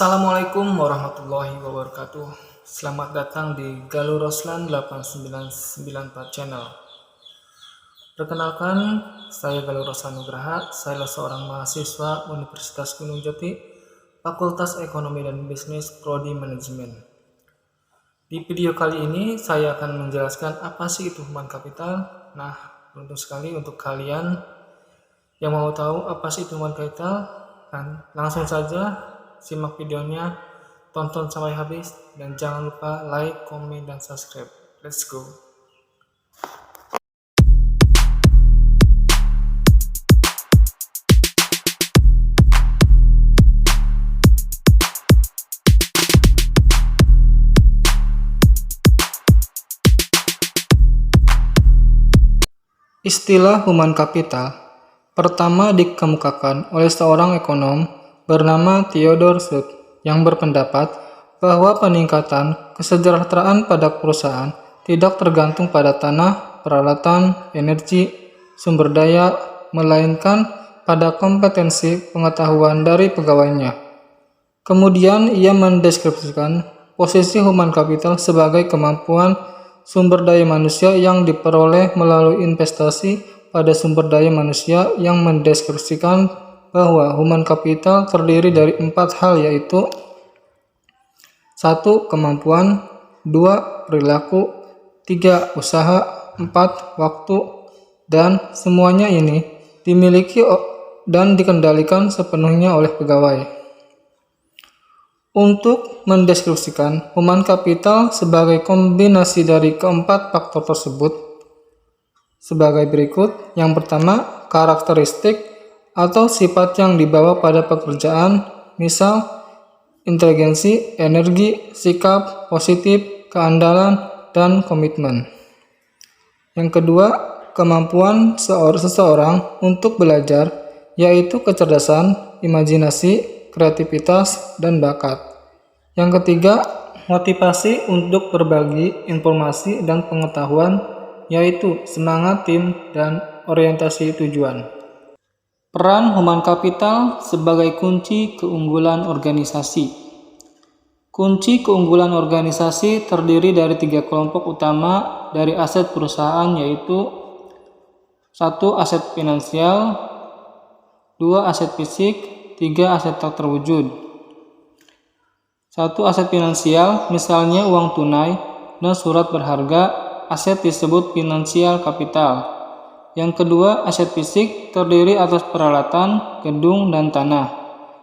Assalamualaikum warahmatullahi wabarakatuh. Selamat datang di Galuh Roslan 8994 Channel. Perkenalkan, saya Galuh Roslan Nugraha. Saya seorang mahasiswa Universitas Gunung Jati, Fakultas Ekonomi dan Bisnis, Prodi Manajemen. Di video kali ini saya akan menjelaskan apa sih itu human capital. Nah, beruntung sekali untuk kalian yang mau tahu apa sih itu human capital, dan langsung saja simak videonya, tonton sampai habis, dan jangan lupa like, komen, dan subscribe. Let's go! Istilah human capital pertama dikemukakan oleh seorang ekonom bernama Theodore Schultz yang berpendapat bahwa peningkatan kesejahteraan pada perusahaan tidak tergantung pada tanah, peralatan, energi, sumber daya, melainkan pada kompetensi pengetahuan dari pegawainya. Kemudian ia mendeskripsikan posisi human capital sebagai kemampuan sumber daya manusia yang diperoleh melalui investasi pada sumber daya manusia, yang mendeskripsikan bahwa human capital terdiri dari 4 hal, yaitu 1. Kemampuan, 2. Perilaku, 3. Usaha, 4. Waktu, dan semuanya ini dimiliki dan dikendalikan sepenuhnya oleh pegawai. Untuk mendeskripsikan human capital sebagai kombinasi dari keempat faktor tersebut sebagai berikut. Yang pertama, karakteristik atau sifat yang dibawa pada pekerjaan, misal inteligensi, energi, sikap positif, keandalan, dan komitmen. Yang kedua, kemampuan seseorang untuk belajar, yaitu kecerdasan, imajinasi, kreativitas, dan bakat. Yang ketiga, motivasi untuk berbagi informasi dan pengetahuan, yaitu semangat tim dan orientasi tujuan. Peran human capital sebagai kunci keunggulan organisasi. Kunci keunggulan organisasi terdiri dari 3 kelompok utama dari aset perusahaan, yaitu 1. Aset finansial, 2. Aset fisik, 3. Aset tak terwujud. 1. Aset finansial, misalnya uang tunai dan surat berharga, aset disebut finansial kapital. Yang kedua, aset fisik terdiri atas peralatan, gedung, dan tanah.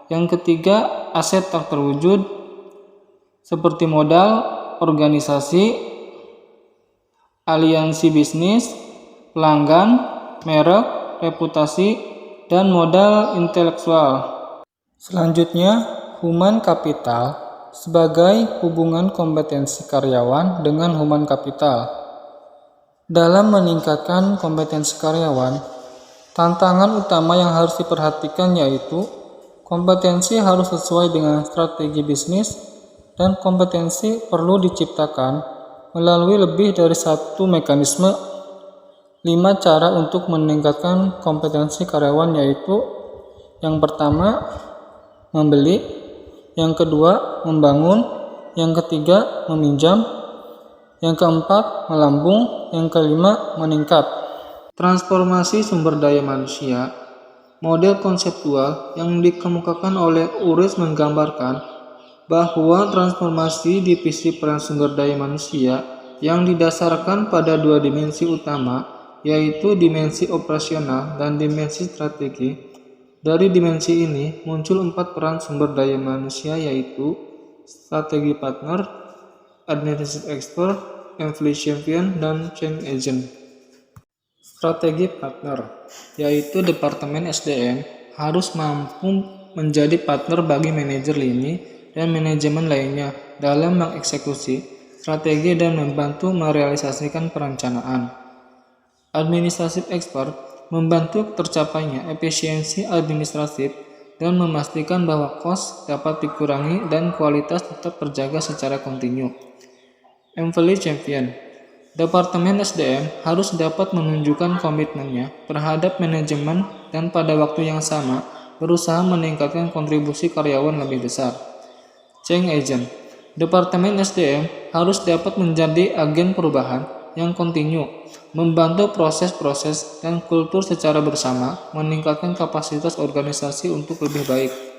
Yang ketiga, aset tak terwujud seperti modal, organisasi, aliansi bisnis, pelanggan, merek, reputasi, dan modal intelektual. Selanjutnya, human capital sebagai hubungan kompetensi karyawan dengan human capital. Dalam meningkatkan kompetensi karyawan, tantangan utama yang harus diperhatikan yaitu kompetensi harus sesuai dengan strategi bisnis, dan kompetensi perlu diciptakan melalui lebih dari satu mekanisme. 5 cara untuk meningkatkan kompetensi karyawan yaitu: yang pertama, membeli, yang kedua, membangun, yang ketiga, meminjam, yang keempat, melambung, yang kelima, meningkat. Transformasi sumber daya manusia. Model konseptual yang dikemukakan oleh Uris menggambarkan bahwa transformasi divisi peran sumber daya manusia yang didasarkan pada 2 dimensi utama, yaitu dimensi operasional dan dimensi strategi. Dari dimensi ini muncul 4 peran sumber daya manusia, yaitu strategi partner, administrative expert, employee champion, dan change agent. Strategi partner, yaitu Departemen SDM harus mampu menjadi partner bagi manajer lini dan manajemen lainnya dalam mengeksekusi strategi dan membantu merealisasikan perencanaan. Administrative expert membantu tercapainya efisiensi administratif dan memastikan bahwa kos dapat dikurangi dan kualitas tetap terjaga secara kontinu. Employee champion, Departemen SDM harus dapat menunjukkan komitmennya terhadap manajemen dan pada waktu yang sama berusaha meningkatkan kontribusi karyawan lebih besar. Change agent. Departemen SDM harus dapat menjadi agen perubahan yang kontinu, membantu proses-proses dan kultur secara bersama, meningkatkan kapasitas organisasi untuk lebih baik.